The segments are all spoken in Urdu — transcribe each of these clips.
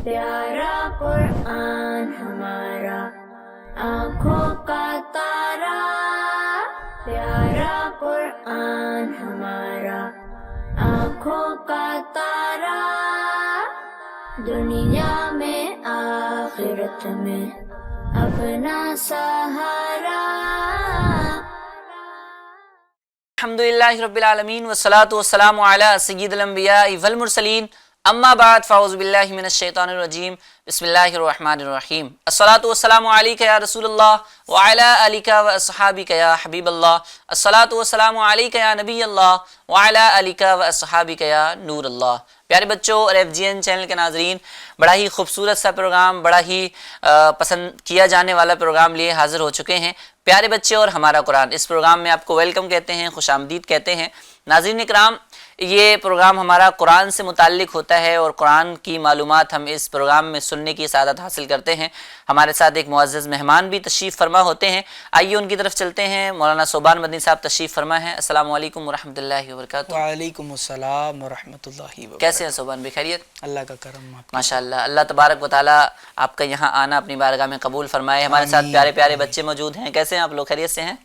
پیارا قرآن ہمارا آنکھوں کا تارا، پیارا قرآن ہمارا آنکھوں کا تارا، دنیا میں آخرت میں اپنا سہارا۔ الحمدللہ رب العالمین والصلاة والسلام علی سید الانبیاء والمرسلین، اما بعد فاعوذ باللہ من الشیطان الرجیم، بسم اللہ الرحمن الرحیم۔ الصلاة والسلام علیکہ یا رسول اللہ وعلی آلکہ واصحابکہ یا حبیب اللہ، الصلاة والسلام علیکہ یا نبی اللہ وعلی آلکہ واصحابکہ یا نور اللہ۔ پیارے بچوں اور ایف جی این چینل کے ناظرین، بڑا ہی خوبصورت سا پروگرام، بڑا ہی پسند کیا جانے والا پروگرام لیے حاضر ہو چکے ہیں، پیارے بچے اور ہمارا قرآن۔ اس پروگرام میں آپ کو ویلکم کہتے ہیں، خوش آمدید کہتے ہیں۔ ناظرین اکرام، یہ پروگرام ہمارا قرآن سے متعلق ہوتا ہے اور قرآن کی معلومات ہم اس پروگرام میں سننے کی سعادت حاصل کرتے ہیں۔ ہمارے ساتھ ایک معزز مہمان بھی تشریف فرما ہوتے ہیں، آئیے ان کی طرف چلتے ہیں۔ مولانا صوبان مدنی صاحب تشریف فرما ہیں۔ السلام علیکم ورحمۃ اللہ وبرکاتہ۔ وعلیکم السلام ورحمۃ اللہ وبرکاتہ۔ کیسے ہیں صوبان بھائی؟ خیریت؟ اللہ کا کرم ماشاء اللہ۔ اللہ تبارک و تعالیٰ آپ کا یہاں آنا اپنی بارگاہ میں قبول فرمائے۔ ہمارے ساتھ پیارے پیارے بچے موجود ہیں، کیسے ہیں آپ لوگ؟ خیریت سے ہیں؟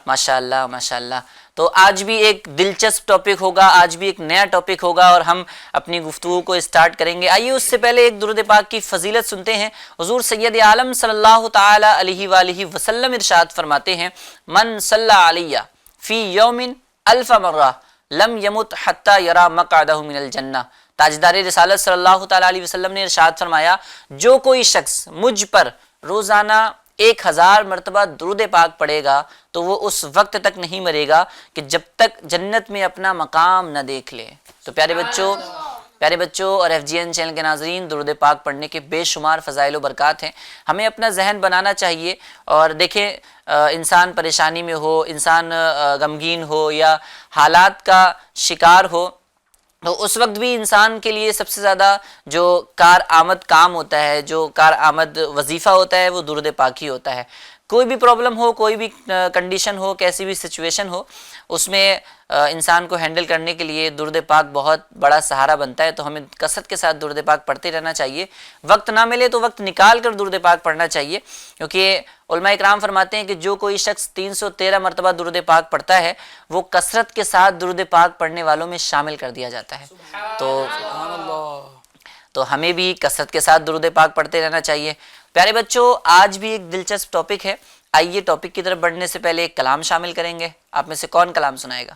ماشاء اللہ ماشاء اللہ۔ تو آج بھی ایک دلچسپ ٹاپک ہوگا، آج بھی ایک نیا ٹاپک ہوگا اور ہم اپنی گفتگو کو اسٹارٹ کریں گے۔ آئیے اس سے پہلے ایک درود پاک کی فضیلت سنتے ہیں۔ حضور سید عالم صلی اللہ تعالی علیہ وآلہ وسلم ارشاد فرماتے ہیں، من صلی علیہ فی یوم الف مرہ لم یمت حتی یری مقعدہ من الجنہ۔ تاجدار رسالت صلی اللہ تعالی علیہ وسلم نے ارشاد فرمایا، جو کوئی شخص مجھ پر روزانہ 1000 مرتبہ درود پاک پڑھے گا تو وہ اس وقت تک نہیں مرے گا کہ جب تک جنت میں اپنا مقام نہ دیکھ لے۔ تو پیارے بچوں اور ایف جی این چینل کے ناظرین، درود پاک پڑھنے کے بے شمار فضائل و برکات ہیں۔ ہمیں اپنا ذہن بنانا چاہیے، اور دیکھیں انسان پریشانی میں ہو، انسان غمگین ہو یا حالات کا شکار ہو، تو اس وقت بھی انسان کے لیے سب سے زیادہ جو کارآمد کام ہوتا ہے، جو کارآمد وظیفہ ہوتا ہے، وہ درود پاک ہی ہوتا ہے۔ کوئی بھی پرابلم ہو، کوئی بھی کنڈیشن ہو، کیسی بھی سچویشن ہو، اس میں انسان کو ہینڈل کرنے کے لیے درود پاک بہت بڑا سہارا بنتا ہے۔ تو ہمیں کثرت کے ساتھ درود پاک پڑھتے رہنا چاہیے، وقت نہ ملے تو وقت نکال کر درود پاک پڑھنا چاہیے، کیونکہ علماء اکرام فرماتے ہیں کہ جو کوئی شخص 313 مرتبہ درود پاک پڑھتا ہے وہ کثرت کے ساتھ درود پاک پڑھنے والوں میں شامل کر دیا جاتا ہے۔ تو ہمیں بھی کثرت کے ساتھ درود پاک پڑھتے رہنا چاہیے۔ پیارے بچوں، آج بھی ایک دلچسپ ٹاپک ہے۔ آئیے ٹاپک کی طرف بڑھنے سے پہلے ایک کلام شامل کریں گے۔ آپ میں سے کون کلام سنائے گا؟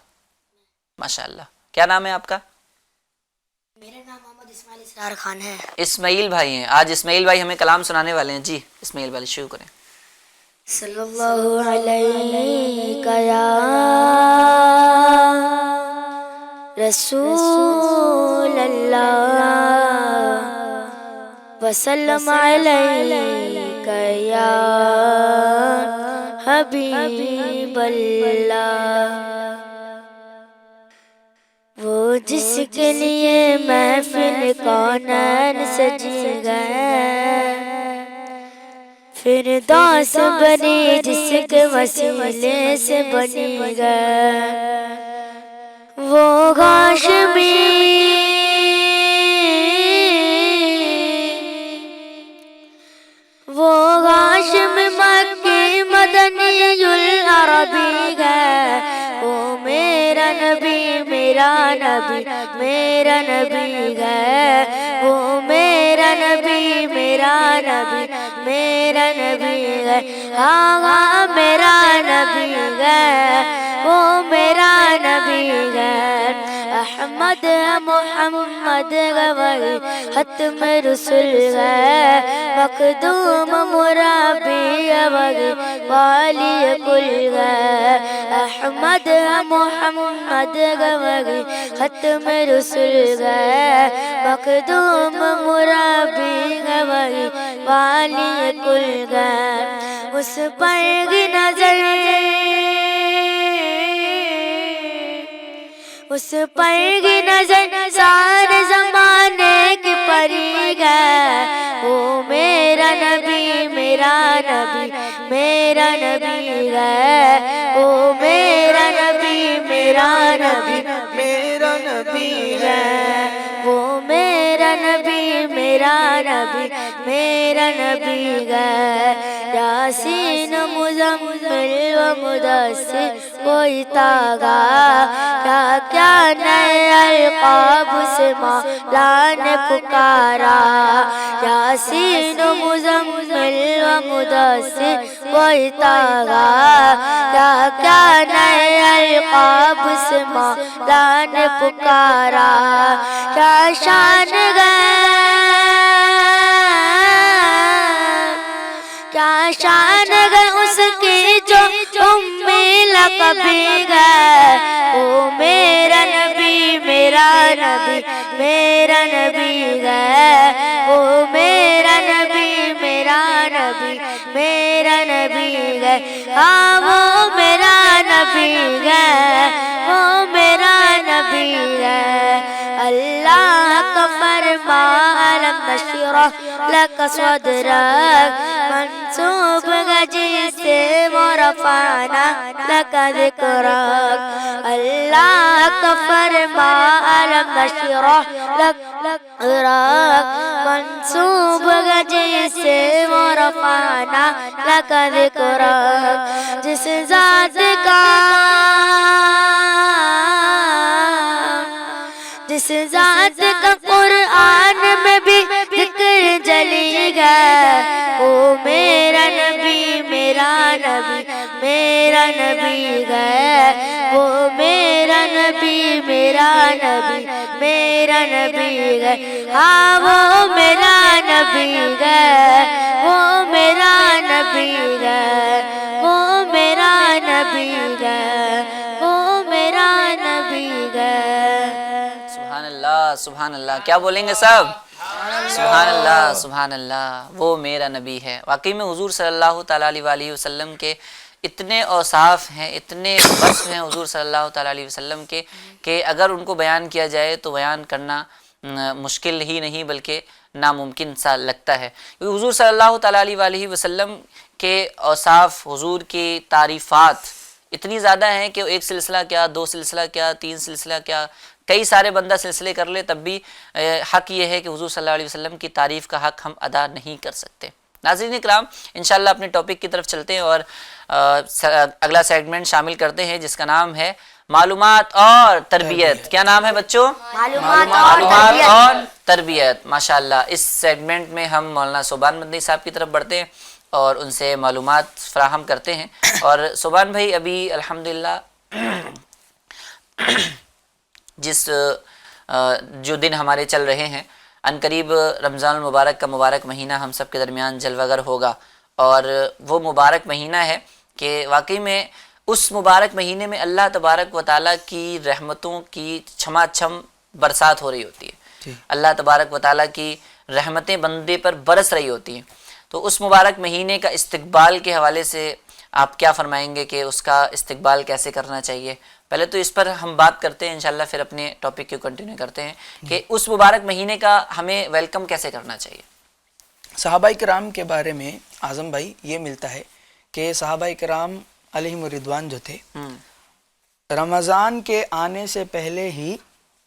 ماشاء اللہ۔ کیا نام ہے آپ کا؟ میرا نام محمد اسماعیل اسرار خان ہے۔ اسماعیل بھائی ہیں، آج اسماعیل بھائی ہمیں کلام سنانے والے ہیں۔ جی اسماعیل بھائی شروع کریں۔ صلی اللہ علیہ یا رسول اللہ وسلم علیہ یا حبیب اللہ، وہ جس کے لیے محفل کونین سجی گئے، فردوس بنی جس کے وسیلے سے بنی گئے، وہ ہاشم مکی مدنی العربی ہے، وہ میرا نبی میرا نبی میرا نبی ہے، وہ میرا نبی میرا نبی میرا نبی ہے، ہاں میرا نبی ہے، وہ میرا نبی ہے، احمد محمد گواہی ختم رسول ہے، مخدوم مرابی وگی والی کل ہے، احمد محمد گواہی ختم رسول ہے، مخدوم مرابی گواہی والی کل ہے، اس پر کی نظر اس پر کی نظر سارے زمانے کی پری ہے، وہ میرا نبی میرا نبی میرا نبی ہے، وہ میرا نبی میرا نبی میرا نبی ہے، وہ میرا نبی میرا نبی میرا نبی ہے یاسین مزمل و مدثر کوئی تاغا کیا کیا نئے القاب سے مولا نے پکارا یاسین مزمل و مدثر کوئی تاغا کیا کیا نئے القاب سے مولا نے پکارا کیا شان کیا شان گئے اس کی جو امی لقبی گئے او میرا نبی میرا نبی میرا نبی گئے او میرا نبی میرا نبی میرا نبی گئے ہاں وہ میرا نبی گئے وہ میرا نبی گئے اللہ کا فرمان ألم نشرح لك صدرك منصوب جسم ورفعنا لك ذكرك اللہ کا فرمان ألم نشرح لك صدرك منصوب جسم ورفعنا لك ذكرك جس ذات کا جس ذات کا قرآن میں بھی ذکر جلی گیا او میرا نبی میرا نبی میرا نبی گیا وہ میرا نبی میرا نبی میرا نبی گیا ہاں وہ میرا نبی گیا وہ میرا نبی گیا وہ میرا نبی گیا وہ میرا نبی گیا سبحان اللہ سبحان اللہ. کیا بولیں گے سب؟ سبحان اللہ سبحان اللہ. وہ میرا نبی ہے. واقعی میں حضور صلی اللہ تعالیٰ علیہ وسلم کے اتنے اوصاف ہیں اتنے وصف ہیں حضور صلی اللہ تعالیٰ علیہ وسلم کے کہ اگر ان کو بیان کیا جائے تو بیان کرنا مشکل ہی نہیں بلکہ ناممکن سا لگتا ہے. کیونکہ حضور صلی اللہ تعالیٰ علیہ وسلم کے اوصاف حضور کی تعریفات اتنی زیادہ ہیں کہ ایک سلسلہ کیا دو سلسلہ کیا تین سلسلہ کیا کئی سارے بندہ سلسلے کر لے تب بھی حق یہ ہے کہ حضور صلی اللہ علیہ وسلم کی تعریف کا حق ہم ادا نہیں کر سکتے. ناظرین اکرام انشاءاللہ اپنے ٹاپک کی طرف چلتے ہیں اور اگلا سیگمنٹ شامل کرتے ہیں جس کا نام ہے معلومات اور تربیت. کیا نام ہے بچوں؟ معلومات اور تربیت. ماشاءاللہ اس سیگمنٹ میں ہم مولانا صوبان مدنی صاحب کی طرف بڑھتے ہیں اور ان سے معلومات فراہم کرتے ہیں. اور صوبان بھائی ابھی الحمدللہ جس جو دن ہمارے چل رہے ہیں ان قریب رمضان المبارک کا مبارک مہینہ ہم سب کے درمیان جلوہ گر ہوگا اور وہ مبارک مہینہ ہے کہ واقعی میں اس مبارک مہینے میں اللہ تبارک و تعالیٰ کی رحمتوں کی چھما چھم برسات ہو رہی ہوتی ہے. اللہ تبارک و تعالیٰ کی رحمتیں بندے پر برس رہی ہوتی ہیں. تو اس مبارک مہینے کا استقبال کے حوالے سے آپ کیا فرمائیں گے کہ اس کا استقبال کیسے کرنا چاہیے؟ پہلے تو اس پر ہم بات کرتے ہیں انشاءاللہ پھر اپنے ٹاپک کو کنٹینیو کرتے ہیں کہ اس مبارک مہینے کا ہمیں ویلکم کیسے کرنا چاہیے. صحابہ کرام کے بارے میں اعظم بھائی یہ ملتا ہے کہ صحابہ کرام علیہم الرضوان جو تھے رمضان کے آنے سے پہلے ہی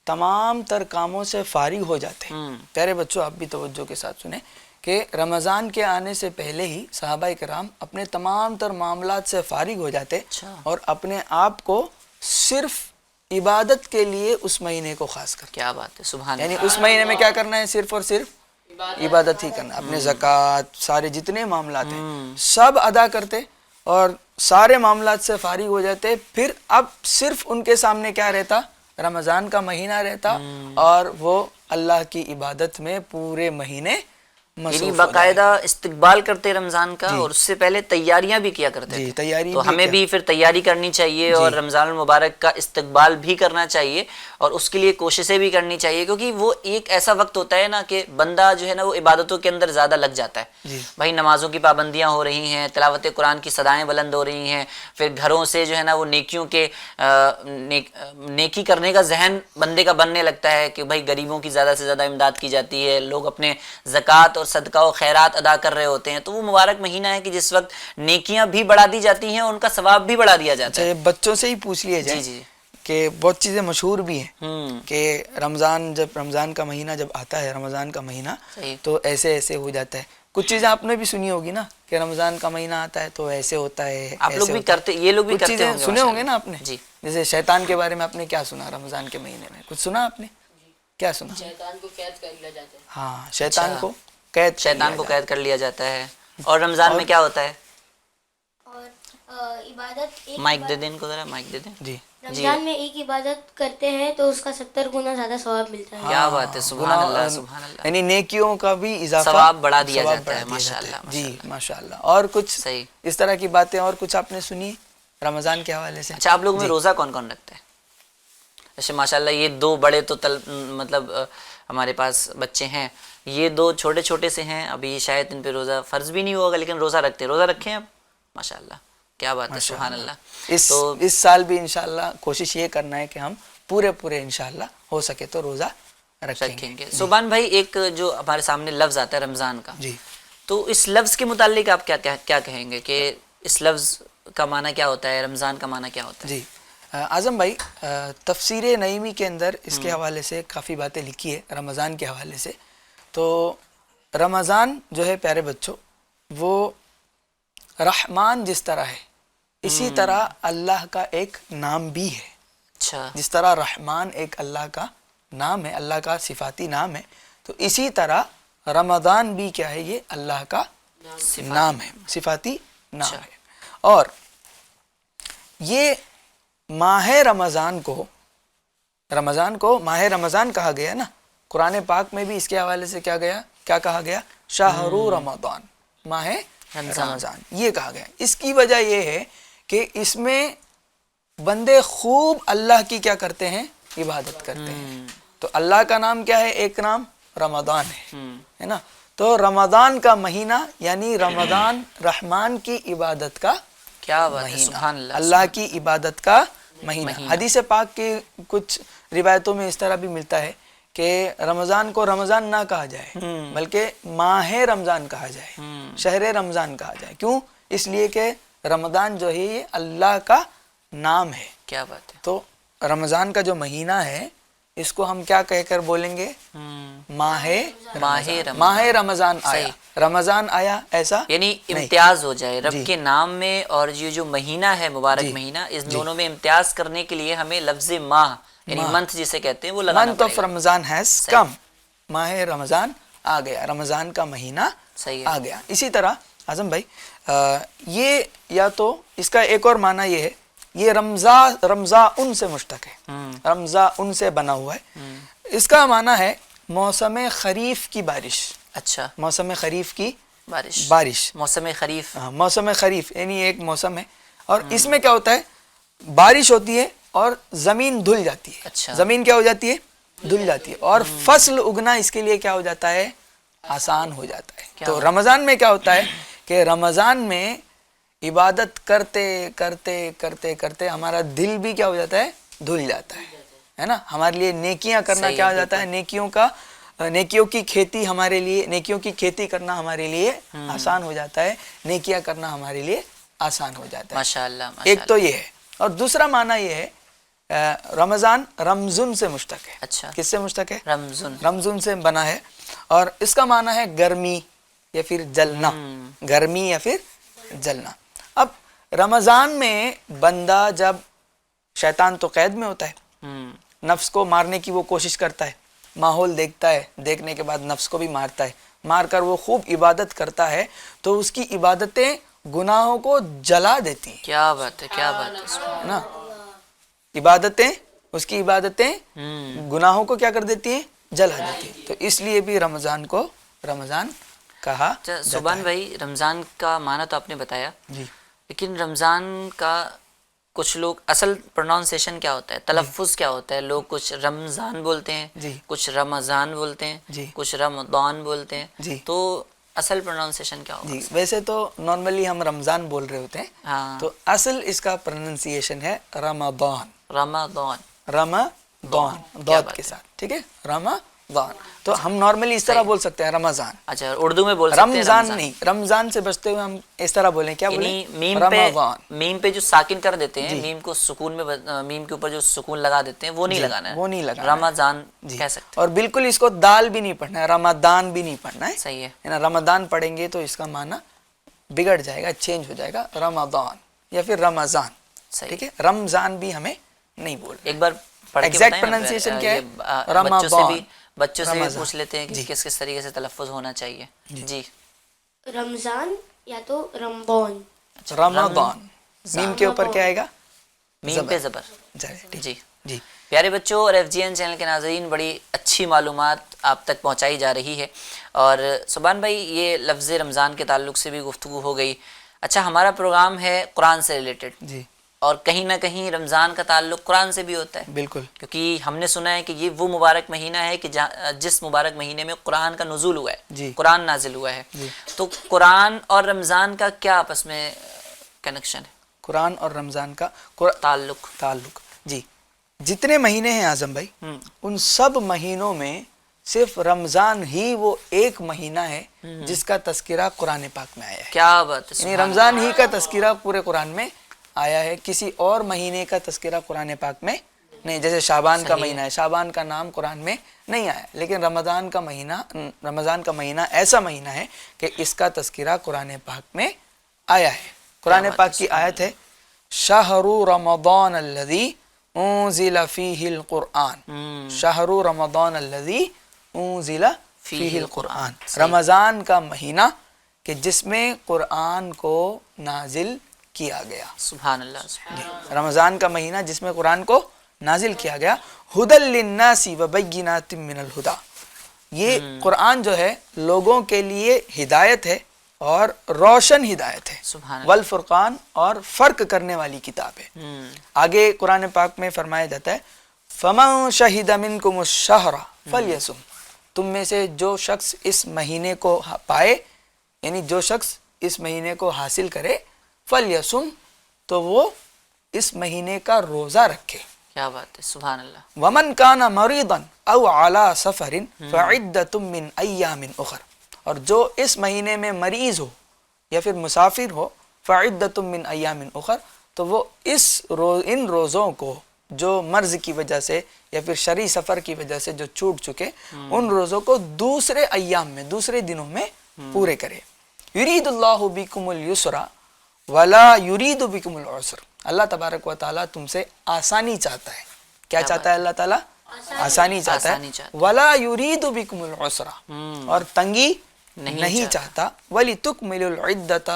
تمام تر کاموں سے فارغ ہو جاتے ہیں. پیارے بچوں آپ بھی توجہ کے ساتھ سنیں کہ رمضان کے آنے سے پہلے ہی صحابہ کرام اپنے تمام تر معاملات سے فارغ ہو جاتے اور اپنے آپ کو صرف عبادت کے لیے اس مہینے کو خاص کر. کیا بات ہے سبحان یعنی اس مہینے میں کیا کرنا ہے؟ صرف اور صرف عبادت ہی کرنا. اپنے زکوٰۃ سارے جتنے معاملات ہیں سب ادا کرتے اور سارے معاملات سے فارغ ہو جاتے. پھر اب صرف ان کے سامنے کیا رہتا؟ رمضان کا مہینہ رہتا اور وہ اللہ کی عبادت میں پورے مہینے یعنی باقاعدہ استقبال کرتے رمضان کا اور اس سے پہلے تیاریاں بھی کیا کرتے تھے. تیاری تو ہمیں بھی پھر تیاری کرنی چاہیے اور رمضان المبارک کا استقبال بھی کرنا چاہیے اور اس کے لیے کوششیں بھی کرنی چاہیے کیونکہ وہ ایک ایسا وقت ہوتا ہے نا کہ بندہ جو ہے نا وہ عبادتوں کے اندر زیادہ لگ جاتا ہے. بھائی نمازوں کی پابندیاں ہو رہی ہیں تلاوت قرآن کی صدائیں بلند ہو رہی ہیں پھر گھروں سے جو ہے نا وہ نیکیوں کے نیکی کرنے کا ذہن بندے کا بننے لگتا ہے کہ بھائی غریبوں کی زیادہ سے زیادہ امداد کی جاتی ہے لوگ اپنے زکوٰۃ اور صدقہ و خیرات ادا کر رہے ہوتے ہیں. تو وہ مبارک مہینہ ہے کہ جس وقت نیکیاں بھی بڑھا دی جاتی ہیں اور ان کا ثواب بھی بڑھا دیا جاتا ہے. بچوں سے ہی پوچھ لیا جائے کہ بہت چیزیں مشہور بھی ہیں ہوں کہ رمضان جب رمضان کا مہینہ جب آتا ہے، رمضان کا مہینہ صحیح تو ایسے ایسے ہو جاتا ہے. کچھ چیزیں آپ نے بھی سنی ہوگی نا کہ رمضان کا مہینہ آتا ہے تو ایسے ہوتا ہے، آپ لوگ ایسے بھی ہوتا ہے. کرتے، یہ لوگ بھی کچھ کرتے چیزیں ہوں گے سنے ہوں گے ماشاءاللہ. نا آپ نے. جی جیسے شیطان کے بارے میں آپ نے کیا سنا رمضان کے مہینے میں؟ کچھ سنا آپ نے؟ کیا سنا؟ شیطان کو قید کر لیا جاتا ہے. ہاں، شیطان اچھا. کو قید کر شیطان لیا کو جاتا ہے. قید کر لیا جاتا ہے. اور رمضان میں کیا ہوتا ہے؟ اور عبادت ایک مائک دے دیں ان کو ذرا، مائک دے دیں. جی رمضان میں ایک عبادت کرتے ہیں تو اس کا 70 گنا زیادہ ثواب ملتا ہے. کیا بات ہے، سبحان گناہ- اللہ سبحان اللہ. یعنی نیکیوں کا بھی اضافہ، ثواب بڑھا دیا ثواب جاتا ہے. بڑھا دیا ماشاءاللہ، جاتا ہے. جی ماشاءاللہ. ماشاءاللہ. اور کچھ صحیح. اس طرح کی باتیں اور کچھ آپ نے سنی رمضان کے حوالے سے؟ اچھا، آپ لوگوں میں جی. روزہ کون کون رکھتا ہے؟ جیسے ماشاءاللہ یہ دو بڑے تو مطلب ہمارے پاس بچے ہیں، یہ دو چھوٹے چھوٹے سے ہیں، ابھی شاید ان پہ روزہ فرض بھی نہیں ہوگا لیکن روزہ رکھتے ہیں. روزہ رکھیں آپ؟ ماشاءاللہ، کیا بات ہے، سبحان اللہ. اس سال بھی انشاءاللہ کوشش یہ کرنا ہے کہ ہم پورے انشاءاللہ ہو سکے تو روزہ رکھیں گے. سبحان بھائی، ایک جو ہمارے سامنے لفظ آتا ہے رمضان کا، جی تو اس لفظ کے متعلق آپ کیا کہیں گے کہ اس لفظ کا معنی کیا ہوتا ہے، رمضان کا معنی کیا ہوتا ہے؟ جی اعظم بھائی، تفسیر نعیمی کے اندر اس کے حوالے سے کافی باتیں لکھی ہے رمضان کے حوالے سے. تو رمضان جو ہے پیارے بچوں، وہ رحمان جس طرح ہے اسی طرح اللہ کا ایک نام بھی ہے. اچھا، جس طرح رحمان ایک اللہ کا نام ہے، اللہ کا صفاتی نام ہے، تو اسی طرح رمضان بھی کیا ہے، یہ اللہ کا نام ہے، صفاتی نام ہے. اور یہ ماہ رمضان کو ماہ رمضان کہا گیا نا. قرآن پاک میں بھی اس کے حوالے سے کیا کہا گیا؟ شہر رمضان، ماہ رمضان یہ کہا گیا. اس کی وجہ یہ ہے کہ اس میں بندے خوب اللہ کی کیا کرتے ہیں، عبادت کرتے ہیں. تو اللہ کا نام کیا ہے؟ ایک نام رمضان ہے نا. تو رمضان کا مہینہ یعنی رمضان رحمان کی عبادت کا کیا بات ہے، سبحان اللہ. اللہ کی عبادت کا مہینہ. حدیث پاک کی کچھ روایتوں میں اس طرح بھی ملتا ہے کہ رمضان کو رمضان نہ کہا جائے بلکہ ماہ رمضان کہا جائے، شہر رمضان کہا جائے. کیوں؟ اس لیے کہ رمضان جو ہے یہ اللہ کا نام ہے. کیا بات ہے. تو رمضان کا جو مہینہ ہے اس کو ہم کیا کہہ کر بولیں گے؟ ماہ رمضان آیا، رمضان آیا، ایسا یعنی امتیاز ہو جائے رب کے نام میں اور یہ جو مہینہ ہے مبارک مہینہ، اس دونوں میں امتیاز کرنے کے لیے ہمیں لفظ ماہ یعنی منتھ جسے کہتے ہیں وہ لگانا month of Ramzan has come. ماہ رمضان آ گیا، رمضان کا مہینہ آ گیا. اسی طرح اعظم بھائی، یہ یا تو اس کا ایک اور معنی یہ ہے، یہ رمضا ان سے مشتق ہے، رمضا ان سے بنا ہوا ہے. اس کا معنی ہے موسم خریف کی بارش. اچھا، موسم خریف کی بارش، موسم خریف. موسم خریف یعنی ایک موسم ہے، اور اس میں کیا ہوتا ہے، بارش ہوتی ہے اور زمین دھل جاتی ہے. اچھا. زمین کیا ہو جاتی ہے؟ دھل جاتی ہے. اور فصل اگنا اس کے لیے کیا ہو جاتا ہے؟ آسان ہو جاتا ہے. تو رمضان میں کیا ہوتا ہے کہ رمضان میں عبادت کرتے کرتے کرتے کرتے ہمارا دل بھی کیا ہو جاتا ہے؟ دھل جاتا ہے نا. ہمارے لیے نیکیاں کرنا کیا ہو جاتا ہے؟ نیکیوں کی کھیتی ہمارے لیے، نیکیوں کی کھیتی کرنا ہمارے لیے آسان ہو جاتا ہے، نیکیاں کرنا ہمارے لیے آسان ہو جاتا ہے. ماشاءاللہ. ایک تو یہ ہے. اور دوسرا معنی یہ ہے رمضان رمضن سے مشتق ہے. اچھا، کس سے مشتق ہے؟ رمضن سے بنا ہے. اور اس کا معنی ہے گرمی یا پھر جلنا، گرمی یا پھر جلنا. اب رمضان میں بندہ جب، شیطان تو قید میں ہوتا ہے، نفس کو مارنے کی وہ کوشش کرتا ہے، ماحول دیکھتا ہے، دیکھنے کے بعد نفس کو بھی مارتا ہے، مار کر وہ خوب عبادت کرتا ہے تو اس کی عبادتیں گناہوں کو جلا دیتی ہیں. کیا بات ہے، کیا بات ہے نا. عبادتیں، اس کی عبادتیں گناہوں کو کیا کر دیتی ہیں؟ جلا دیتی ہیں. تو اس لیے بھی رمضان کو رمضان کہا جاتا ہے. سبحان بھائی، رمضان کا معنی تو آپ نے بتایا، جی لیکن رمضان کا کچھ لوگ اصل پروناؤنسیشن کیا ہوتا ہے، تلفظ کیا ہوتا ہے؟ لوگ کچھ رمضان بولتے ہیں، کچھ رمضان بولتے ہیں، کچھ رمضان بولتے ہیں. تو اصل پروناؤنسیشن کیا ہوگا؟ جی ویسے تو نارملی ہم رمضان بول رہے ہوتے ہیں، ہاں، تو اصل اس کا پروننسیشن ہے رمضان. رمضان رمضان ضاد کے ساتھ، ٹھیک ہے، رمضان. تو ہم نارملی اس طرح بول سکتے ہیں رمضان. اچھا اردو میں بول سکتے ہیں رمضان نہیں, رمضان سے بچتے ہوئے ہم اس طرح بولیں, کیا یعنی بولیں؟ میم پہ جو ساکن کر دیتے ہیں, میم کو سکون میں, میم کے اوپر جو سکون لگا دیتے ہیں وہ نہیں لگانا ہے, وہ نہیں لگانا, رمضان کہہ سکتے ہیں. اور بالکل اس کو دال بھی نہیں پڑھنا ہے, رمضان بھی نہیں پڑھنا ہے. صحیح ہے نا, رمضان پڑھیں گے تو اس کا معنی بگڑ جائے گا, چینج ہو جائے گا, رمضان یا پھر رمضان. ٹھیک ہے, رمضان بھی ہمیں نہیں بولنا. ایک بار پڑھ کے ایگزیکٹ بتائیں پروننسیشن کیا ہے؟ بچوں سے بھی رمضان. پوچھ لیتے ہیں کہ کس کس طریقے سے تلفظ ہونا چاہیے. جی رمضان یا تو رمضان. رمضان میم کے اوپر کیا آئے گا؟ میم پہ زبر. جی جی. پیارے بچوں اور ایف جی این چینل کے ناظرین, بڑی اچھی معلومات آپ تک پہنچائی جا رہی ہے. اور سبحان بھائی, یہ لفظ رمضان کے تعلق سے بھی گفتگو ہو گئی. اچھا, ہمارا پروگرام ہے قرآن سے ریلیٹڈ, جی, اور کہیں نہ کہیں رمضان کا تعلق قرآن سے بھی ہوتا ہے. بالکل, کیونکہ ہم نے سنا ہے کہ یہ وہ مبارک مہینہ ہے کہ جس مبارک مہینے میں قرآن کا نزول ہوا ہے, جی, قرآن نازل ہوا ہے. جی. تو قرآن اور رمضان کا کیا آپس میں کنیکشن ہے, قرآن اور رمضان کا تعلق؟ جی, جتنے مہینے ہیں اعظم بھائی, ان سب مہینوں میں صرف رمضان ہی وہ ایک مہینہ ہے جس کا تذکرہ قرآن پاک میں آیا ہے. کیا بات ہے, یعنی رمضان ہی کا تذکرہ پورے قرآن میں آیا ہے, کسی اور مہینے کا تذکرہ قرآن پاک میں نہیں. جیسے شعبان کا مہینہ ہے, شعبان کا نام قرآن میں نہیں آیا, لیکن رمضان کا مہینہ ایسا مہینہ ہے کہ اس کا تذکرہ قرآن پاک میں آیا ہے. قرآن پاک کی آیت ہے, شہر رمضان الذی انزل فیہ القرآن, شہر رمضان الذی انزل فیہ القرآن, رمضان کا مہینہ کہ جس میں قرآن کو نازل کیا گیا. سبحان اللہ. رمضان کا مہینہ جس میں قرآن کو نازل کیا گیا. ھدی للناس وبینات من الھدی, یہ قرآن جو ہے لوگوں کے لیے ہدایت ہے اور روشن ہدایت ہے, والفرقان, اور فرق کرنے والی کتاب ہے. آگے قرآن پاک میں فرمایا جاتا ہے, فمن شہد منکم الشہر فلیصم, تم میں سے جو شخص اس مہینے کو پائے, یعنی جو شخص اس مہینے کو حاصل کرے, فلیصم, تو وہ اس مہینے کا روزہ رکھے. کیا بات ہے, سبحان اللہ. ومن کان مریضا او علی سفر فعدۃ من ایام اخر, اور جو اس مہینے میں مریض ہو یا پھر مسافر ہو, فعدۃ من ایام اخر, تو وہ ان روزوں کو جو مرض کی وجہ سے یا پھر شرعی سفر کی وجہ سے جو چھوٹ چکے, ان روزوں کو دوسرے ایام میں, دوسرے دنوں میں پورے کرے. یرید اللہ بکم الیسر ولا یرید بکم العسر, اللہ تبارک و تعالیٰ تم سے آسانی چاہتا ہے. کیا چاہتا ہے اللہ تعالیٰ؟ آسانی چاہتا ہے. ولا یرید بکم العسر, اور تنگی نہیں چاہتا. وَلِتُكْمِلُوا الْعِدَّةَ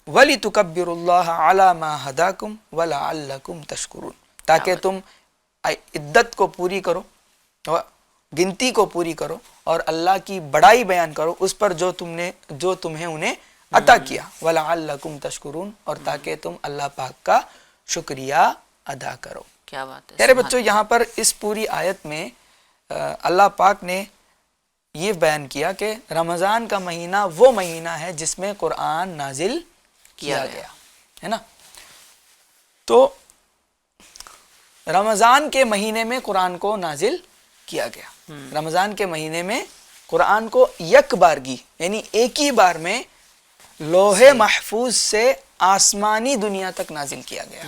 وَلِتُكَبِّرُوا اللَّهَ عَلَى مَا هَدَاكُمْ وَلَعَلَّكُمْ تَشْكُرُونَ, تاکہ تم عدت کو پوری کرو, گنتی کو پوری کرو, اور اللہ کی بڑائی بیان کرو اس پر جو تمہیں انہیں عطا کیا. وَلَعَلَّكُمْ تَشْكُرُونَ, اور تاکہ تم اللہ پاک کا شکریہ ادا کرو. کیا بات ہے میرے بچوں, یہاں پر اس پوری آیت میں اللہ پاک نے یہ بیان کیا کہ رمضان کا مہینہ وہ مہینہ ہے جس میں قرآن نازل کیا گیا ہے نا. تو رمضان کے مہینے میں قرآن کو نازل کیا گیا. رمضان کے مہینے میں قرآن کو یک بارگی, یعنی ایک ہی بار میں لوح محفوظ سے آسمانی دنیا تک نازل کیا گیا.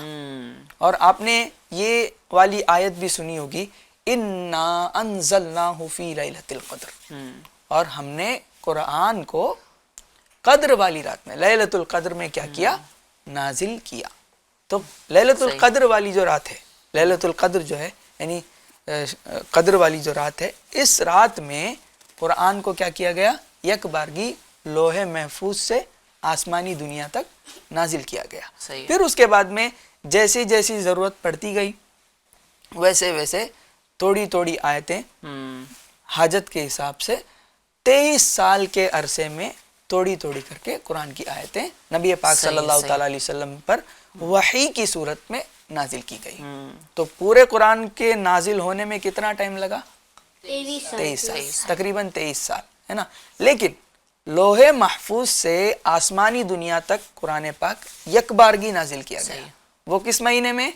اور آپ نے یہ والی آیت بھی سنی ہوگی, اِنَّا أَنزَلْنَاهُ فِي لَيْلَةِ الْقَدْرِ, اور ہم نے قرآن کو قدر والی رات میں, لیلۃ القدر میں کیا کیا؟ نازل کیا. تو لیلۃ القدر والی جو رات ہے, لیلۃ القدر جو ہے یعنی قدر والی جو رات ہے, اس رات میں قرآن کو کیا کیا گیا؟ یک بارگی لوح محفوظ سے آسمانی دنیا تک نازل کیا گیا. پھر اس کے بعد میں جیسی جیسی ضرورت پڑتی گئی ویسے ویسے تھوڑی تھوڑی آیتیں حاجت کے حساب سے 23 سال کے عرصے میں تھوڑی تھوڑی کر کے قرآن کی آیتیں نبی پاک صلی اللہ تعالیٰ علیہ وسلم پر وحی کی صورت میں نازل کی گئی. تو پورے قرآن کے نازل ہونے میں کتنا ٹائم لگا؟ 23 سال, تقریباً 23 سال ہے نا. لیکن لوح محفوظ سے آسمانی دنیا تک قرآن پاک یک بارگی نازل کیا گیا. وہ کس مہینے میں؟